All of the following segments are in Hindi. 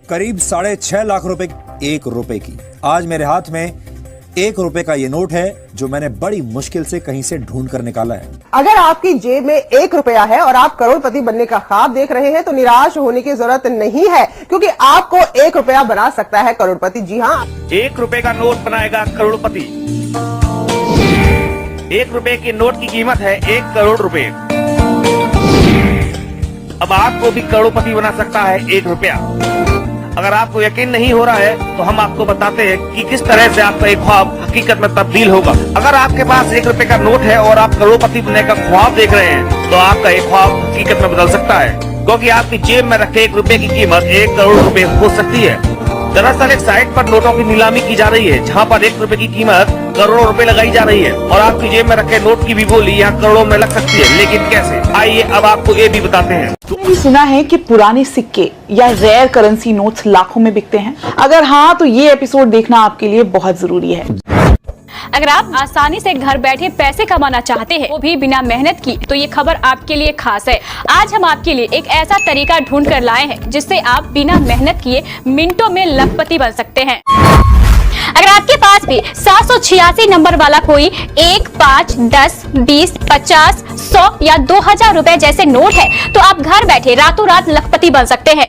करीब 6.5 लाख रुपए 1 रुपए की। आज मेरे हाथ में 1 रुपए का ये नोट है जो मैंने बड़ी मुश्किल से कहीं से ढूंढ कर निकाला है। अगर आपकी जेब में 1 रुपया है और आप करोड़पति बनने का ख्वाब देख रहे हैं तो निराश होने की जरूरत नहीं है, क्योंकि आपको 1 रुपया बना सकता है करोड़पति। जी हाँ, 1 रुपए का नोट बनाएगा करोड़पति। 1 रुपए के नोट की कीमत है 1 करोड़ रुपए। अब आपको भी करोड़पति बना सकता है 1 रुपया। अगर आपको यकीन नहीं हो रहा है तो हम आपको बताते हैं कि किस तरह से आपका एक ख्वाब हकीकत में तब्दील होगा। अगर आपके पास 1 रुपए का नोट है और आप करोड़पति बनने का ख्वाब देख रहे हैं तो आपका एक ख्वाब हकीकत में बदल सकता है, क्योंकि आपकी जेब में रखे 1 रुपए की कीमत 1 करोड़ रुपए हो सकती है। दरअसल एक साइट पर नोटों की नीलामी की जा रही है जहां पर 1 रुपए की कीमत करोड़ों रुपए लगाई जा रही है और आपकी जेब में रखे नोट की भी बोली यहाँ करोड़ों में लग सकती है। लेकिन कैसे, आइए अब आपको ये भी बताते हैं। मैंने सुना है कि पुराने सिक्के या रेयर करेंसी नोट्स लाखों में बिकते हैं। अगर हाँ तो ये एपिसोड देखना आपके लिए बहुत जरूरी है। अगर आप आसानी से घर बैठे पैसे कमाना चाहते हैं, वो भी बिना मेहनत की, तो ये खबर आपके लिए खास है। आज हम आपके लिए एक ऐसा तरीका ढूंढ कर लाए हैं जिससे आप बिना मेहनत किए मिनटों में लखपति बन सकते हैं। अगर आपके पास भी 786 नंबर वाला कोई 1, 5, 10, 20, 50, 100 या 2000 रुपए जैसे नोट है तो आप घर बैठे रातों रात लखपति बन सकते हैं।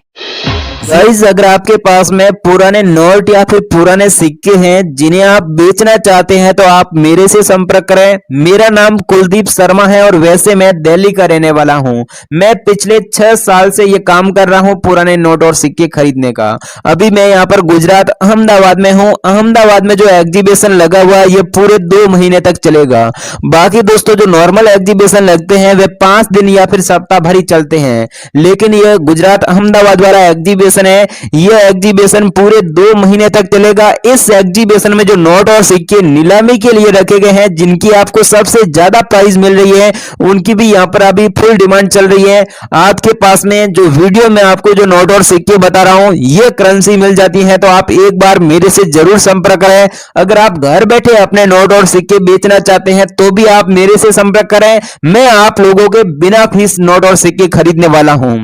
गाइस, अगर आपके पास में पुराने नोट या फिर पुराने सिक्के हैं जिन्हें आप बेचना चाहते हैं तो आप मेरे से संपर्क करें। मेरा नाम कुलदीप शर्मा है और वैसे मैं दिल्ली का रहने वाला हूं। मैं पिछले 6 साल से ये काम कर रहा हूं पुराने नोट और सिक्के खरीदने का। अभी मैं यहाँ पर गुजरात अहमदाबाद में हूँ। अहमदाबाद में जो एग्जीबिशन लगा हुआ है ये पूरे 2 महीने तक चलेगा। बाकी दोस्तों जो नॉर्मल एग्जीबिशन लगते हैं वे 5 दिन या फिर सप्ताह भर ही चलते हैं, लेकिन ये गुजरात अहमदाबाद वाला एग्जीबिशन है, यह एग्जीबिशन पूरे 2 महीने तक चलेगा। इस एग्जीबिशन में जो नोट और सिक्के नीलामी के लिए रखे गए हैं, जिनकी आपको सबसे ज्यादा प्राइस मिल रही है, उनकी भी यहाँ पर अभी फुल डिमांड चल रही है। आपके पास में जो वीडियो में आपको जो नोट और सिक्के बता रहा हूं ये करेंसी मिल जाती है, तो आप एक बार मेरे से जरूर संपर्क करें। अगर आप घर बैठे अपने नोट और सिक्के बेचना चाहते हैं तो भी आप मेरे से संपर्क करें। मैं आप लोगों के बिना फीस नोट और सिक्के खरीदने वाला हूं।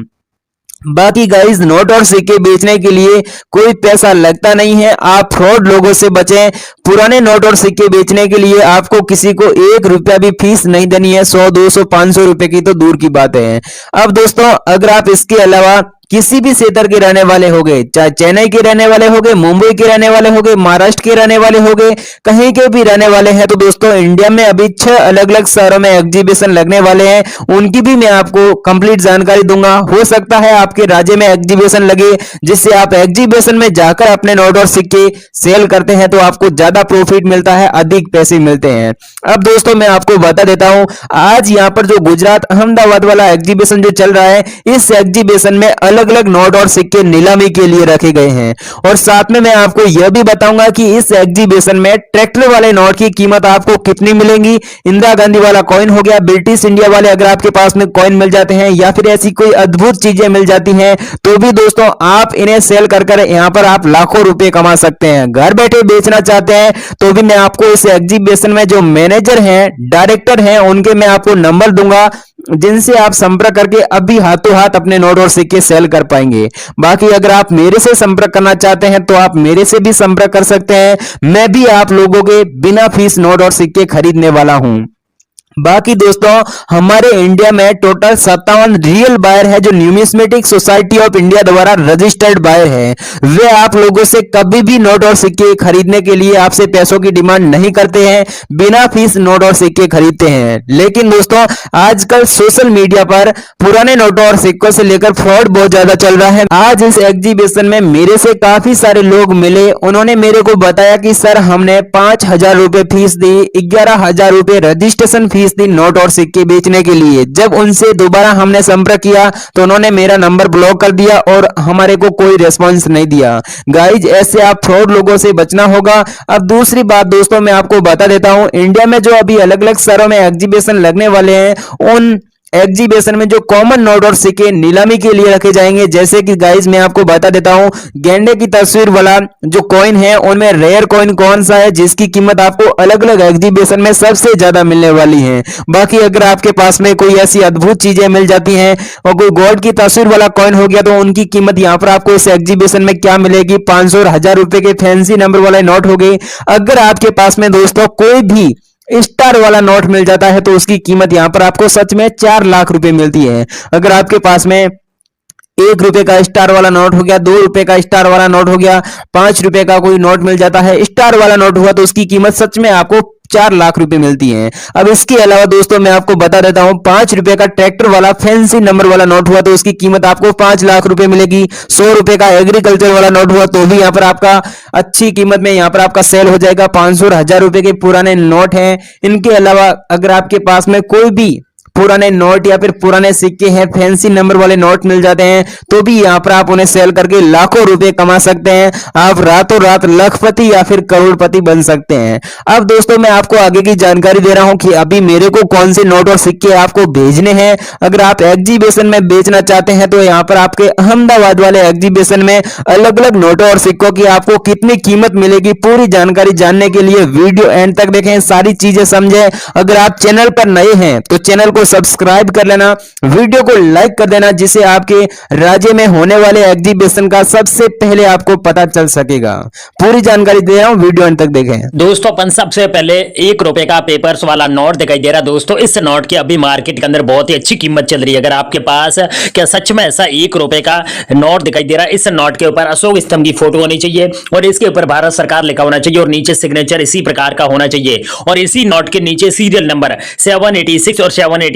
बाकी गाइस, नोट और सिक्के बेचने के लिए कोई पैसा लगता नहीं है। आप फ्रॉड लोगों से बचें। पुराने नोट और सिक्के बेचने के लिए आपको किसी को 1 रुपया भी फीस नहीं देनी है। 100, 200, 500 रुपए की तो दूर की बात है। अब दोस्तों, अगर आप इसके अलावा किसी भी क्षेत्र के रहने वाले हो गए, चाहे चेन्नई के रहने वाले हो गए, मुंबई के रहने वाले हो गए, महाराष्ट्र के रहने वाले हो गए, कहीं के भी रहने वाले हैं, तो दोस्तों इंडिया में अभी 6 अलग अलग शहरों में एग्जीबिशन लगने वाले हैं। उनकी भी मैं आपको कंप्लीट जानकारी दूंगा। हो सकता है आपके राज्य में एग्जीबिशन लगे, जिससे आप एग्जीबिशन में जाकर अपने नोट और सिक्के सेल करते हैं तो आपको ज्यादा प्रॉफिट मिलता है, अधिक पैसे मिलते हैं। अब दोस्तों मैं आपको बता देता हूं, आज यहाँ पर जो गुजरात अहमदाबाद वाला एग्जीबिशन जो चल रहा है, इस एग्जीबिशन में अलग अलग नोट और सिक्के नीलामी के लिए रखे गए हैं। और साथ में मैं आपको यह भी बताऊंगा कि इस एग्जीबिशन में ट्रैक्टर वाले नोट की कीमत आपको कितनी मिलेगी। इंदिरा गांधी वाला कॉइन हो गया, ब्रिटिश इंडिया वाले अगर आपके पास में कॉइन मिल जाते हैं या फिर ऐसी कोई अद्भुत चीजें मिल जाती हैं तो भी दोस्तों आप इन्हें सेल कर यहाँ पर आप लाखों रुपए कमा सकते हैं। घर बैठे बेचना चाहते हैं तो भी मैं आपको इस एग्जीबिशन में जो मैनेजर हैं, डायरेक्टर हैं, उनके मैं आपको नंबर दूंगा, जिनसे आप संपर्क करके अभी हाथों हाथ अपने नोट और सिक्के सेल कर पाएंगे। बाकी अगर आप मेरे से संपर्क करना चाहते हैं तो आप मेरे से भी संपर्क कर सकते हैं। मैं भी आप लोगों के बिना फीस नोट और सिक्के खरीदने वाला हूं। बाकी दोस्तों, हमारे इंडिया में टोटल 57 रियल बायर है जो न्यूमिस्मेटिक सोसाइटी ऑफ इंडिया द्वारा रजिस्टर्ड बायर है। वे आप लोगों से कभी भी नोट और सिक्के खरीदने के लिए आपसे पैसों की डिमांड नहीं करते हैं, बिना फीस नोट और सिक्के खरीदते हैं। लेकिन दोस्तों, आजकल सोशल मीडिया पर पुराने नोटों और सिक्कों से लेकर फ्रॉड बहुत ज्यादा चल रहा है। आज इस एग्जीबिशन में मेरे से काफी सारे लोग मिले। उन्होंने मेरे को बताया कि सर हमने 5000 रुपए फीस दी, 11,000 रुपए रजिस्ट्रेशन फीस दी नोट और सिक्के बेचने के लिए। जब उनसे दोबारा हमने संपर्क किया तो उन्होंने मेरा नंबर ब्लॉक कर दिया और हमारे को कोई रिस्पांस नहीं दिया। गाइज, ऐसे आप फ्रॉड लोगों से बचना होगा। अब दूसरी बात दोस्तों मैं आपको बता देता हूं, इंडिया में जो अभी अलग अलग शहरों में एग्जीबिशन लगने वाले हैं, उन एग्जीबिशन में जो कॉमन नोट और सिक्के नीलामी के लिए रखे जाएंगे। जैसे कि गाइस मैं आपको बता देता हूं, गेंडे की तस्वीर वाला जो कॉइन है उनमें रेयर कॉइन कौन सा है जिसकी कीमत आपको अलग अलग एग्जीबिशन में सबसे ज्यादा मिलने वाली है। बाकी अगर आपके पास में कोई ऐसी अद्भुत चीजें मिल जाती हैं और कोई गोल्ड की तस्वीर वाला कॉइन हो गया तो उनकी कीमत यहाँ पर आपको इस एग्जीबिशन में क्या मिलेगी, 500 और 1000 रुपए के फैंसी नंबर वाले नोट हो गए। अगर आपके पास में दोस्तों कोई भी स्टार वाला नोट मिल जाता है तो उसकी कीमत यहां पर आपको सच में 4 लाख रुपए मिलती है। अगर आपके पास में 1 रुपए का स्टार वाला नोट हो गया, 2 रुपए का स्टार वाला नोट हो गया, 5 रुपए का कोई नोट मिल जाता है स्टार वाला नोट हुआ तो उसकी कीमत सच में आपको 4 लाख रुपए मिलती है। अब इसके अलावा दोस्तों मैं आपको बता देता हूं, 5 रुपए का ट्रैक्टर वाला फैंसी नंबर वाला नोट हुआ तो उसकी कीमत आपको 5 लाख रुपए मिलेगी। 100 रुपए का एग्रीकल्चर वाला नोट हुआ तो भी यहां पर आपका अच्छी कीमत में यहां पर आपका सेल हो जाएगा। 500 और 1000 रुपए के पुराने नोट हैं। इनके अलावा अगर आपके पास में कोई भी पुराने नोट या फिर पुराने सिक्के हैं, फैंसी नंबर वाले नोट मिल जाते हैं तो भी यहाँ पर आप उन्हें सेल करके लाखों रुपए कमा सकते हैं। आप रातों रात लखपति या फिर करोड़पति बन सकते हैं। अब दोस्तों मैं आपको आगे की जानकारी दे रहा हूं कि अभी मेरे को कौन से नोट और सिक्के आपको भेजने हैं। अगर आप एग्जीबिशन में बेचना चाहते हैं तो यहाँ पर आपके अहमदाबाद वाले एग्जीबिशन में अलग अलग नोटों और सिक्कों की आपको कितनी कीमत मिलेगी, पूरी जानकारी जानने के लिए वीडियो एंड तक देखें, सारी चीजें समझें। अगर आप चैनल पर नए हैं तो चैनल को सब्सक्राइब कर लेना, वीडियो को लाइक कर देना जिससे आपके राज्य में होने वाले एग्जीबिशन का सबसे पहले आपको पता चल सकेगा। पूरी जानकारी दे रहा हूं, वीडियो अंत तक देखें। दोस्तों अपन सबसे पहले 1 रुपए का पेपर्स वाला नोट दिखाई दे रहा है। दोस्तों इस नोट की अभी मार्केट के अंदर बहुत ही अच्छी कीमत चल रही है। अगर आपके पास क्या सच में ऐसा 1 रुपए का नोट दिखाई दे रहा है, इस नोट के ऊपर अशोक स्तंभ की फोटो होनी चाहिए और इसके ऊपर भारत सरकार लिखा होना चाहिए और नीचे सिग्नेचर इसी प्रकार का होना चाहिए और इसी नोट के नीचे सीरियल नंबर 786 और 786।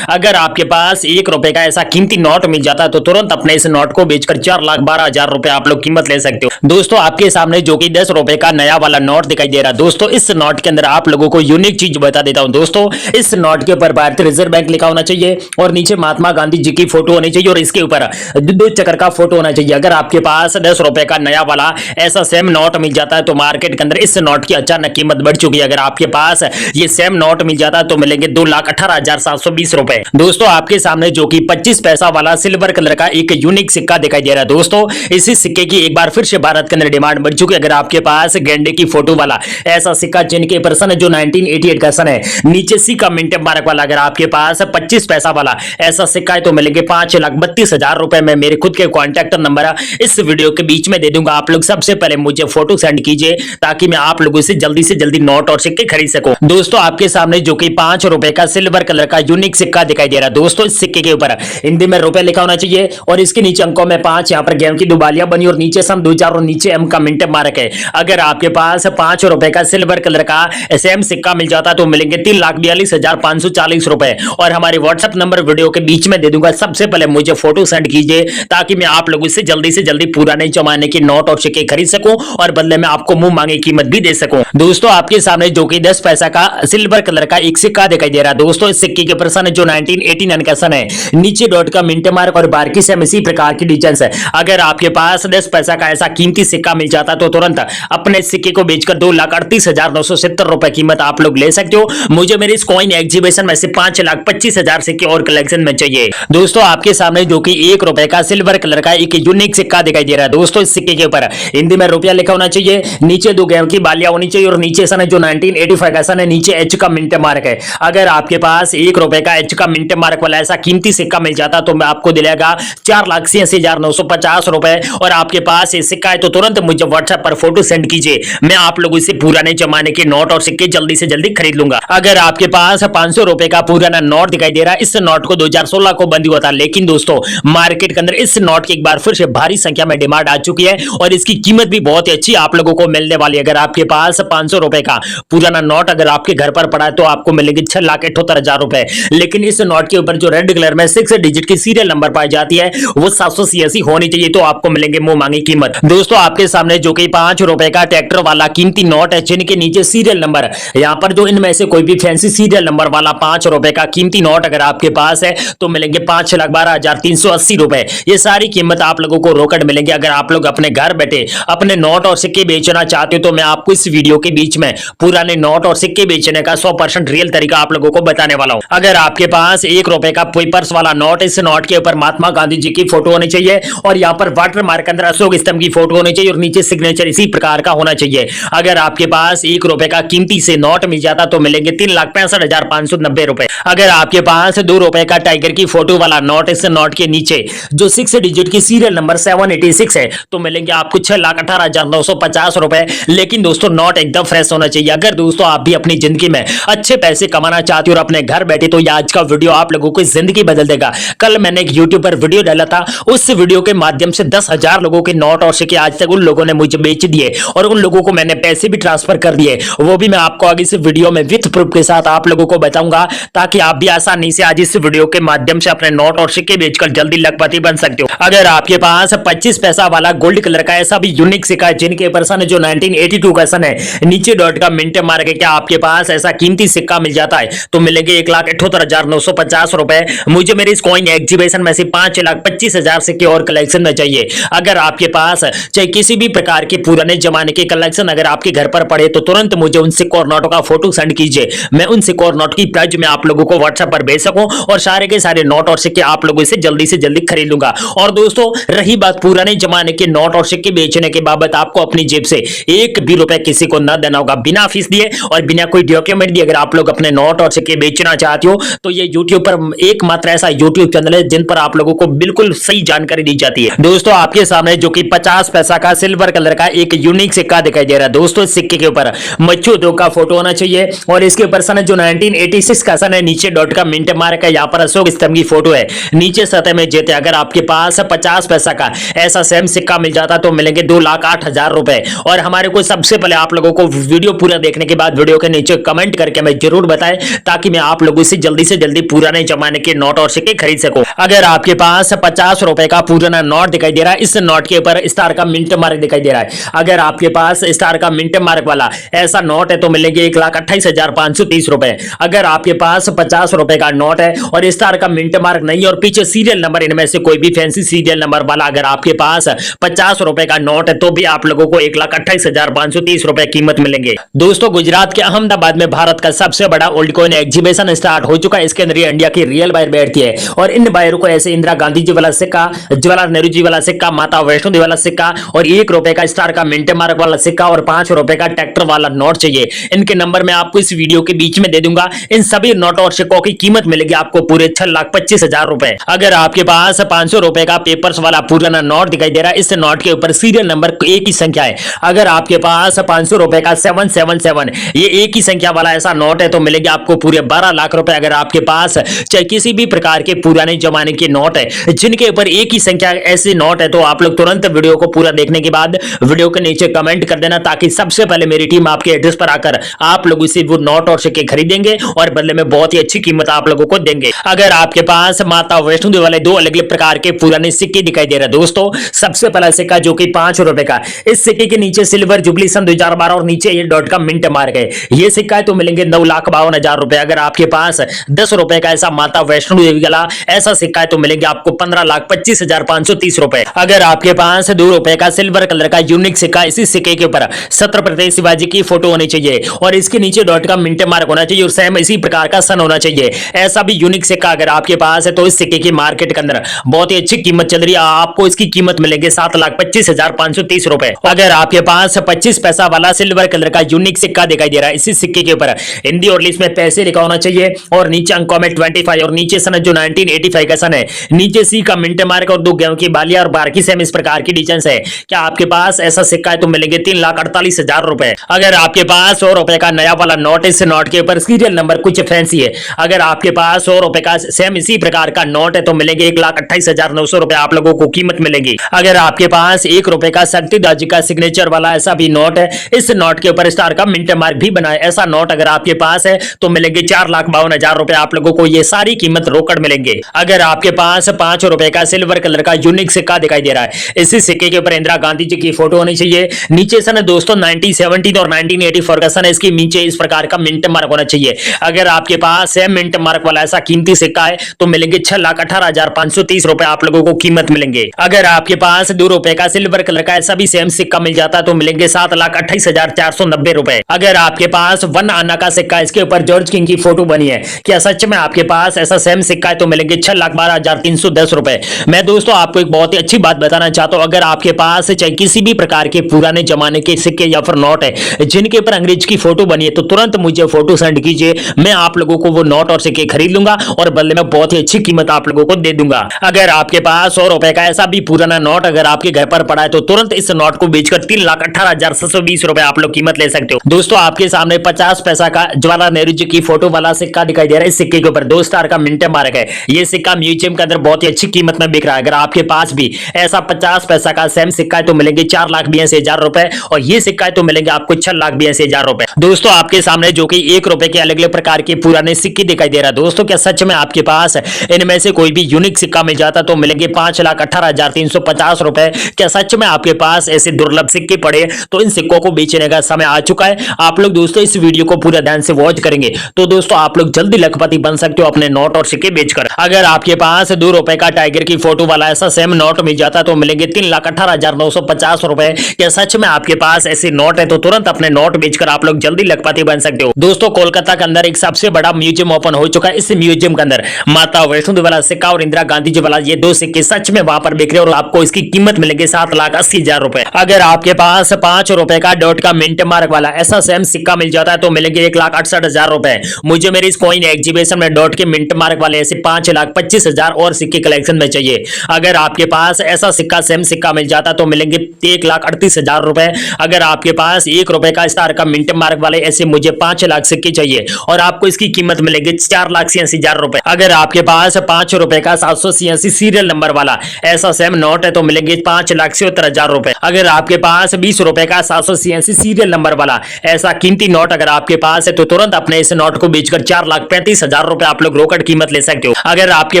अगर आपके पास 1 रुपए का ऐसा कीमती नोट मिल जाता है तो तुरंत अपने इस नोट को बेचकर 4,12,000 रुपए आप लोग कीमत ले सकते हो। दोस्तों आपके सामने जो कि 10 रुपए का नया वाला नोट दिखाई दे रहा है। दोस्तों इस नोट के अंदर आप लोगों को यूनिक चीज बता देता हूं। दोस्तों इस नोट के ऊपर भारतीय रिजर्व बैंक लिखा होना चाहिए और नीचे महात्मा गांधी जी की फोटो होनी चाहिए और इसके ऊपर विद्युत चक्र का फोटो होना चाहिए। अगर आपके पास 10 रुपए का नया वाला ऐसा सेम नोट मिल जाता है तो मार्केट के अंदर इस नोट की अचानक कीमत बढ़ चुकी है। अगर आपके पास ये सेम नोट मिल जाता है तो मिलेंगे 2,18,720 रुपए। दोस्तों आपके सामने जो कि 25 पैसा वाला सिल्वर कलर का एक यूनिक सिक्का दिखाई दे रहा है। दोस्तों इसी सिक्के की एक बार फिर से भारत के अंदर डिमांड बढ़ चुकी है। अगर आपके पास गेंडे की फोटो वाला ऐसा सिक्का जिनके पर्सन है जो 1988 का सन है, नीचे सी का मिंट मार्क वाला, अगर आपके पास 25 पैसा वाला ऐसा सिक्का है तो मिलेंगे 5,32,000 रुपए में। मेरे खुद के कॉन्टैक्ट नंबर इस वीडियो के बीच में दे दूंगा। आप लोग सबसे पहले मुझे फोटो सेंड कीजिए ताकि मैं आप लोगों से जल्दी नोट और सिक्के खरीद सकूं। दोस्तों आपके सामने जो कि 5 रुपए का सिल्वर कलर का यूनिक सिक्का दिखाई दे रहा है। दोस्तों इस सिक्के के ऊपर हिंदी में रुपए लिखा होना चाहिए और इसके नीचे अंकों में 5, यहाँ पर गेम की दुबालियां बनी और नीचे सम 2,4 और नीचे एम का मिंट मार्क है। अगर आपके पास 5 रुपए का सिल्वर कलर का सेम सिक्का मिल जाता तो मिलेंगे 3,42,540 रुपए और हमारे व्हाट्सएप नंबर वीडियो के बीच में दे दूंगा। सबसे पहले मुझे फोटो सेंड कीजिए ताकि मैं आप लोगों से जल्दी पुराने जमाने के नोट और सिक्के खरीद सकूं और बदले में आपको मुंह मांगे कीमत भी दे सकूं। दोस्तों आपके सामने जो कि 10 पैसा का सिल्वर कलर का एक सिक्का दिखाई दे रहा है। दोस्तों इस सिक्के के पर्सन जो 1989 का सन है, नीचे डॉट का मिंट मार्क और बारकी से इसी प्रकार की डिजाइन है। अगर आपके पास 10 पैसा का ऐसा कीमती सिक्का मिल जाता तो तुरंत अपने सिक्के को बेचकर 2,38,970 रुपए कीमत आप लोग ले सकते हो। मुझे मेरे इस कॉइन एग्जीबिशन में से 5,25,000 सिक्के और कलेक्शन में चाहिए। दोस्तों आपके सामने जो कि 1 रुपए का सिल्वर कलर का एक यूनिक सिक्का दिखाई दे रहा है। दोस्तों इस सिक्के के ऊपर हिंदी में रुपया लिखा होना चाहिए, नीचे 2 गेम की बालियां होनी चाहिए और नीचे सन है जो 1985 का सन है, नीचे एच का मिंट मार्क है। अगर आपके पास 1 रुपए का एच का मिंट मार्क वाला ऐसा कीमती सिक्का मिल जाता तो मैं आपको दिलेगा 4,86,950 रुपए और आपके पास ये सिक्का है तो तुरंत मुझे व्हाट्सएप पर फोटो सेंड कीजिए। मैं आप लोगों से पुराने जमाने के नोट और सिक्के जल्दी से जल्दी खरीद लूंगा। अगर आपके पास 500 रुपए का पुराना नोट दिखाई दे रहा है, इस नोट को 2016 को बंद हुआ था, लेकिन दोस्तों मार्केट के अंदर इस नोट की एक बार फिर से भारी संख्या में डिमांड आ चुकी है और इसकी कीमत भी बहुत ही अच्छी आप लोगों को मिलने वाली है। अगर आपके पास 500 रुपए का पुराना नोट अगर आपके घर पर पड़ा है तो आपको मिलेंगे 6,78,000 रुपए, लेकिन इस नोट के ऊपर जो रेड कलर में 6 डिजिट की सीरियल नंबर पाई जाती है वो 786 होनी चाहिए तो आपको मिलेंगे मुंह मांगी कीमत। दोस्तों आपके सामने जो कि 5 रुपए का ट्रैक्टर वाला कीमती नोट है जिनके नीचे सीरियल नंबर, यहाँ पर जो इनमें से कोई भी फैंसी सीरियल नंबर वाला 5 रुपए का कीमती नोट अगर आपके पास है तो मिलेंगे 5,12,380 रुपए। ये सारी कीमत आप लोगों को रोकड़ मिलेंगे। अगर आप लोग अपने घर बैठे अपने नोट और सिक्के बेचना चाहते हो तो मैं आपको इस वीडियो के बीच में पुराने नोट और सिक्के बेचने का 100% रियल तरीका आप लोगों को बताने वाला हूं। अगर आपके पास 1 रुपए का पेपर्स वाला नोट, इस नोट के ऊपर महात्मा गांधी जी की फोटो होनी चाहिए और यहाँ पर वाटर मार्क के अंदर अशोक स्तंभ की फोटो होनी चाहिए और नीचे सिग्नेचर इसी प्रकार का होना चाहिए। अगर आपके पास 1 रुपए का कीमती से नोट मिल जाता तो मिलेंगे 3,65,590 रुपए। अगर आपके पास 2 रुपए का टाइगर की फोटो वाला नोट, इस नोट के नीचे जो 6 डिजिट की सीरियल नंबर 786 है तो मिलेंगे आपको 6,18,950 रुपए। लेकिन दोस्तों नोट एकदम फ्रेश होना चाहिए। अगर दोस्तों आप भी अपनी जिंदगी में अच्छे पैसे कमाना चाहते हो और अपने घर बैठे, तो आज का वीडियो आप लोगों की जिंदगी बदल देगा। कल मैंने एक यूट्यूब पर वीडियो डाला था, उस वीडियो के माध्यम से 10,000 लोगों के नोट और सिक्के आज तक उन लोगों ने मुझे बेच दिए और उन लोगों को मैंने पैसे भी ट्रांसफर कर दिए। वो भी मैं आपको आगे इस वीडियो में विथ प्रूफ के साथ आप लोगों को बताऊंगा, ताकि आप भी आसानी से आज इस वीडियो के माध्यम से अपने नोट और सिक्के बेचकर जल्दी लखपति बन सकते हो। अगर आपके पास 25 पैसा वाला गोल्ड कलर का ऐसा भी यूनिक सिक्का है जिनके पर्सन जो 1982 का सन है, नीचे डॉट का मिंट मार के क्या आपके पास ऐसा कीमती सिक्का मिल जाता है तो मिलेंगे 1,78,950 रुपए। मुझे मेरे इस कॉइन एग्जीबिशन में से 5,25,000 सिक्के और कलेक्शन में चाहिए। अगर आपके पास चाहे किसी भी प्रकार के पुराने जमाने के कलेक्शन अगर आपके घर पर पड़े तो तुरंत मुझे उन सिक्कों और नोटों का फोटो सेंड कीजिए। मैं उन सिक्कों और नोट की प्राइस में आप लोगों को व्हाट्सएप पर भेज सकूं और सारे के सारे नोट और सिक्के आप लोगों से जल्दी खरीद लूंगा। और दोस्तों रही बात पुराने जमाने के नोट और सिक्के बेचने के बाबत, आपको अपनी जेब से 1 भी रुपए किसी को न देना होगा, बिना फीस दिए और बिना कोई डॉक्यूमेंट दिए। अगर आप लोग अपने नोट और सिक्के बेचना चाहते हो तो ये यूट्यूब पर एकमात्र ऐसा यूट्यूब चैनल है जिन पर आप लोगों को बिल्कुल सही जानकारी दी जाती है। दोस्तों आपके सामने जो कि 50 पैसा का सिल्वर कलर का एक यूनिक सिक्का दिखाई दे रहा है। दोस्तों इस सिक्के के ऊपर मच्छू उद्योग का फोटो होना चाहिए और इसके ऊपर सन जो 1986 का सन है, नीचे डॉट का मिंट मार्क है, यहाँ पर अशोक स्तंभ की फोटो है, नीचे सतह में जेते। अगर आपके पास 50 पैसा का ऐसा सेम सिक्का मिल जाता तो मिलेंगे 2,08,000 रुपए। और हमारे को सबसे पहले आप लोगों को वीडियो पूरा देखने के बाद वीडियो के नीचे कमेंट करके मैं जरूर बताएं, ताकि मैं आप लोगों से जल्दी पुराने जमाने के नोट और सिक्के खरीद सकूं। अगर आपके पास 50 रुपए का पुराना नोट दिखाई दे रहा है, इस नोट के ऊपर स्टार का मिंट मार्क दिखाई दे रहा है। अगर आपके पास स्टार का मिंट मार्क वाला ऐसा नोट है तो मिलेंगे 1,28,530 रुपए। अगर आपके पास 50 रुपए का नोट है और स्टार का मिंट मार्क नहीं है और पीछे सीरियल नंबर इनमें से कोई भी फैंसी सीरियल नंबर वाला अगर आपके पास 50 रुपए का नोट है तो भी आप लोगों को 1,28,530 रुपए कीमत मिलेंगे। दोस्तों गुजरात के अहमदाबाद में भारत का सबसे बड़ा ओल्ड कॉइन एग्जीबिशन स्टार्ट हो चुका है। इसके अंदर इंडिया की रियल बायर बैठती है और इन बायरों को ऐसे इंदिरा गांधी जी वाला सिक्का, जवाहरलाल नेहरू जी वाला सिक्का, माता वैष्णो देवी वाला सिक्का और 1 रुपए का स्टार का मिंट मार्क वाला सिक्का और 5 रुपए का ट्रैक्टर वाला नोट चाहिए। इनके नंबर मैं आपको इस वीडियो के बीच में दे दूंगा। इन सभी नोट और सिक्कों की कीमत मिलेगी आपको पूरे 6,25,000 रुपए। अगर आपके पास 500 रुपए का पेपर्स वाला पुराना नोट दिखाई दे रहा है, इस नोट के ऊपर सीरियल नंबर एक ही संख्या है। अगर आपके पास 500 रुपए का 777 ये एक ही संख्या वाला ऐसा नोट है तो मिलेंगे आपको पूरे 12 लाख रुपए। अगर आपके पास चाहे किसी भी प्रकार के पुराने जमाने के नोट है जिनके ऊपर एक ही संख्या ऐसे नोट है तो आप लोग तुरंत वीडियो को पूरा देखने के बाद वीडियो के नीचे कमेंट कर देना, ताकि सबसे पहले मेरी टीम आपके एड्रेस पर आकर आप लोगों से वो नोट और सिक्के खरीदेंगे और बदले में बहुत ही अच्छी कीमत आप लोगों को देंगे। अगर आपके पास माता वैष्णो देवी वाले 2 अलग अलग प्रकार के पुराने सिक्के दिखाई दे रहे हैं दोस्तों, सबसे पहला सिक्का जो कि 5 रुपए का, इस सिक्के के नीचे सिल्वर जुबली सन 2012 और नीचे ये डॉट का मिंट मार्क है, ये सिक्का है तो मिलेंगे 9,52,000 रुपए। अगर आपके पास 10 रुपए का ऐसा माता वैष्णो देवी वाला ऐसा सिक्का है तो मिलेंगे आपको 15,25,530 रुपए। अगर आपके पास 2 रुपए का सिल्वर कलर का यूनिक सिक्का, इसी सिक्के के ऊपर छत्रपति शिवाजी की फोटो होनी चाहिए और इसके नीचे डॉट का मिंट मार्क होना चाहिए और सेम इसी प्रकार का सन होना चाहिए। ऐसा भी यूनिक सिक्का अगर आपके पास है तो इस सिक्के की मार्केट के अंदर बहुत ही अच्छी कीमत चल रही है। आपको इसकी कीमत मिलेगी 7,25,530 रुपए। अगर आपके पास 25 पैसा वाला सिल्वर कलर का यूनिक सिक्का दिखाई दे रहा है, इसी सिक्के के ऊपर हिंदी और इंग्लिश में पैसे लिखा होना चाहिए और नीचे अंकों में 25 और नीचे सन जो 1985 का सन है, नीचे सी का मिंट मार्क और 2 गेहूं की बालियां और बारकी सेम इस प्रकार की डिजाइन है। क्या आपके पास ऐसा सिक्का है तो मिलेंगे 3,48,000 रुपए। अगर आपके पास 100 रुपए का नया वाला नोट, इस नोट के ऊपर सीरियल नंबर कुछ फैंसी है, अगर आपके पास 100 रुपए का सेम इसी प्रकार का नोट है तो मिलेंगे 1,28,900 रुपए आप लोगों को कीमत मिलेगी। अगर आपके पास 1 रुपए का शक्तिदास जी का सिग्नेचर वाला ऐसा भी नोट है, इस नोट के ऊपर स्टार का मिंट मार्क भी बना है, ऐसा नोट अगर आपके पास है तो मिलेंगे 4,52,000 रुपए आप लोगों को, ये सारी कीमत रोकड़ मिलेंगे। अगर आपके पास 5 रुपए का सिल्वर कलर का यूनिक सिक्का दिखाई दे रहा है, इसी सिक्के के ऊपर इंदिरा गांधी जी की फोटो होनी चाहिए, नीचे सन दोस्तों 1970 और 1984 का सन है, इसके नीचे इस प्रकार का मिंट मार्क होना चाहिए। अगर आपके पास सेम मिंट मार्क वाला ऐसा कीमती सिक्का है तो मिलेंगे 6,18,530 रुपए आप लोगों को कीमत मिलेंगे। अगर आपके पास 2 रुपए का सिल्वर कलर का ऐसा भी सेम सिक्का मिल जाता तो मिलेंगे 7,28,490 रुपए। अगर आपके पास 1 आना का सिक्का, इसके ऊपर जॉर्ज किंग की फोटो बनी है, क्या सच में आपके पास ऐसा सेम सिक्का है तो मिलेंगे 6,12,310 रुपए। मैं दोस्तों आपको एक बहुत ही अच्छी बात बताना चाहता हूं, अगर आपके पास चाहे किसी भी प्रकार के पुराने जमाने के सिक्के या फिर नोट है जिनके ऊपर अंग्रेज की फोटो बनी है, तो तुरंत मुझे फोटो सेंड कीजिए। मैं आप लोगों को वो नोट और सिक्के खरीद लूंगा और बदले में बहुत ही अच्छी कीमत आप लोगों को दे दूंगा। अगर आपके पास 100 रुपए का ऐसा भी पुराना नोट अगर आपके घर पर पड़ा है तो तुरंत इस नोट को बेचकर 3,18,720 रुपए आप लोग कीमत ले सकते हो। दोस्तों आपके सामने 50 पैसा का जवाहरलाल नेहरू जी की फोटो वाला सिक्का दिखाई दे रहा है। इस सिक्के के ऊपर 2 स्टार का मिंट मार्क है। ये सिक्का म्यूजियम के अंदर बहुत ही अच्छी कीमत में बिक रहा है। अगर आपके पास भी ऐसा 50 पैसा का सेम सिक्का है तो मिलेंगे 4,82,000 रुपए और ये सिक्का है तो मिलेंगे आपको 6,82,000 रुपए। दोस्तों आपके सामने जो कि 1 रुपए के अलग अलग प्रकार के पुराने सिक्के दिखाई दे रहा है। दोस्तों क्या सच में आपके पास इनमें से कोई भी यूनिक सिक्का मिल जाता तो मिलेंगे 5,18,350 रुपए। क्या सच में आपके पास ऐसे दुर्लभ सिक्के पड़े? तो इन सिक्कों को बेचने का समय आ चुका है। आप लोग दोस्तों इस वीडियो को पूरा ध्यान से वॉच करेंगे तो दोस्तों आप लोग जल्दी लखपति बन सकते हो अपने नोट और सिक्के बेचकर। अगर आपके पास 2 रुपए का टाइगर की फोटो वाला ऐसा सेम नोट मिल जाता तो मिलेंगे 3,18,950 रुपए। क्या सच में आपके पास ऐसे नोट है? तो तुरंत अपने नोट बेचकर आप लोग जल्दी लखपति बन सकते हो। दोस्तों कोलकाता के अंदर एक सबसे बड़ा म्यूजियम ओपन हो चुका है। इस म्यूजियम के अंदर माता वैष्णो देवी वाला सिक्का और इंदिरा गांधी जी वाला ये 2 सिक्के सच में वहां पर बिक रहे और आपको इसकी कीमत मिलेगी 7,80,000 रुपए। अगर आपके पास 5 रुपए का डॉट का मिंट मार्क वाला ऐसा सेम सिक्का मिल जाता है तो मिलेंगे 1,68,000 रुपए। मुझे मेरी इस कॉइन एग्जीबिशन में डॉट के मिंट मार्क वाले ऐसे 5,25,000 और सिक्के कलेक्शन में चाहिए। अगर आपके पास ऐसा सिक्का सेम सिक्का मिल जाता तो मिलेंगे 1,38,000 रुपए। अगर आपके पास 1 रुपए का स्टार का मिंट मार्क वाले ऐसे मुझे 5 लाख सिक्के चाहिए और आपको इसकी कीमत मिलेगी 4,86,000 रुपए। अगर आपके पास 5 रुपए का 786 सीरियल नंबर वाला ऐसा सेम नोट है तो मिलेंगे 5,77,000 रुपए। अगर आपके पास 20 रुपए का 786 सीरियल नंबर वाला ऐसा कीमती नोट अगर आपके पास है तो तुरंत अपने इस नोट को बेचकर 4,35,000 रुपए आप लोग रोकड़ कीमत ले सकते हो। अगर आपके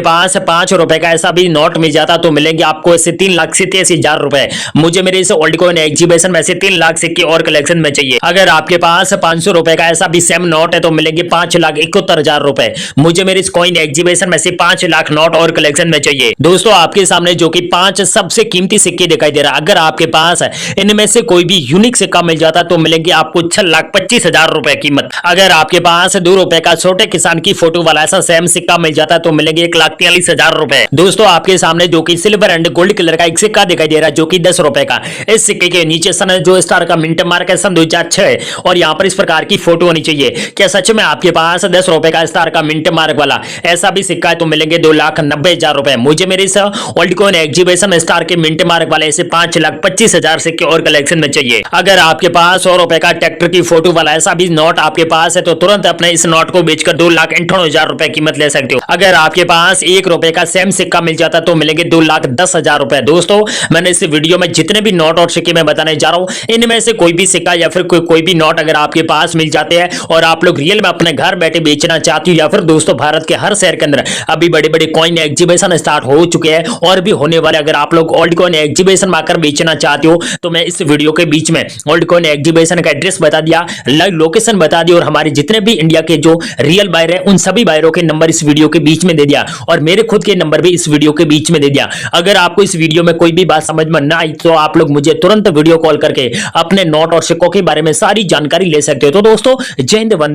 पास 5 रुपए का ऐसा भी नोट मिल जाता तो मिलेंगे आपको ऐसे 3,87,000 रुपए। मुझे मेरे इस ओल्ड कॉइन एग्जीबिशन में से 3 लाख सिक्के और कलेक्शन में चाहिए। अगर आपके पास 500 रुपए का ऐसा भी सेम नोट है तो मिलेंगे 5,71,000 रुपए। मुझे मेरे इस कॉइन एग्जीबिशन में से 5 लाख नोट और कलेक्शन में चाहिए। दोस्तों आपके सामने जो कि 5 सबसे कीमती सिक्के दिखाई दे रहा है। अगर आपके पास इनमें से कोई भी यूनिक सिक्का मिल जाता तो मिलेंगे आपको 6,25,000 रुपए कीमत। अगर आपके पास 2 रुपए का छोटे किसान की फोटो वाला ऐसा सेम सिक्का मिल जाता तो मिलेंगे 1,43,000 रुपए। दोस्तों आपके सामने जो कि सिल्वर एंड गोल्ड कलर का एक सिक्का दिखाई दे रहा है जो कि 10 रुपए का। इस सिक्के के नीचे सन जो स्टार का मिंट मार्क है सन 2006 और यहाँ पर इस प्रकार की फोटो होनी चाहिए। क्या सच में आपके पास 10 रुपए का स्टार का मिंट मार्क वाला ऐसा भी सिक्का है तो मिलेंगे 2,90,000 रुपए। मुझे मेरे इस ओल्ड कॉइन एग्जीबिशन स्टार के मिंट मार्क वाले ऐसे 5,25,000 सिक्के और कलेक्शन में चाहिए। अगर आपके पास 100 रुपए का ट्रैक्टर की फोटो वाला ऐसा भी नोट आपके पास है तो तुरंत अपने इस नोट को बेचकर 2,98,000 रुपए कीमत ले सकते हो। अगर आपके पास 1 रुपए का सेम सिक्का मिल जाता तो मिलेंगे 2,10,000 रुपए। दोस्तों मैंने इस वीडियो में जितने भी नोट और सिक्के मैं बताने जा रहा हूं इनमें से कोई भी सिक्का या फिर कोई भी नोट अगर आपके पास मिल जाते हैं और आप लोग रियल में अपने घर बैठे बेचना चाहते हो या फिर दोस्तों भारत के हर शहर के अंदर अभी बड़े बड़े कॉइन एग्जीबिशन स्टार्ट हो चुके हैं और भी होने वाले, अगर आप लोग ओल्ड कॉइन एग्जीबिशन में आकर बेचना चाहते हो तो मैं इस वीडियो के बीच में ओल्ड कॉइन एग्जीबिशन का एड्रेस बता दिया, लाइव लोकेशन बता दी और हमारे जितने भी इंडिया के जो रियल बायर है उन सभी बायरों के नंबर इस वीडियो के बीच में दे दिया और मेरे खुद के नंबर भी इस वीडियो के बीच में दे दिया। अगर आपको इस वीडियो में कोई भी बात समझ में ना आई तो आप लोग मुझे तुरंत वीडियो कॉल करके अपने नोट और सिक्कों के बारे में सारी जानकारी ले सकते हो। तो दोस्तों जय हिंद, वंदे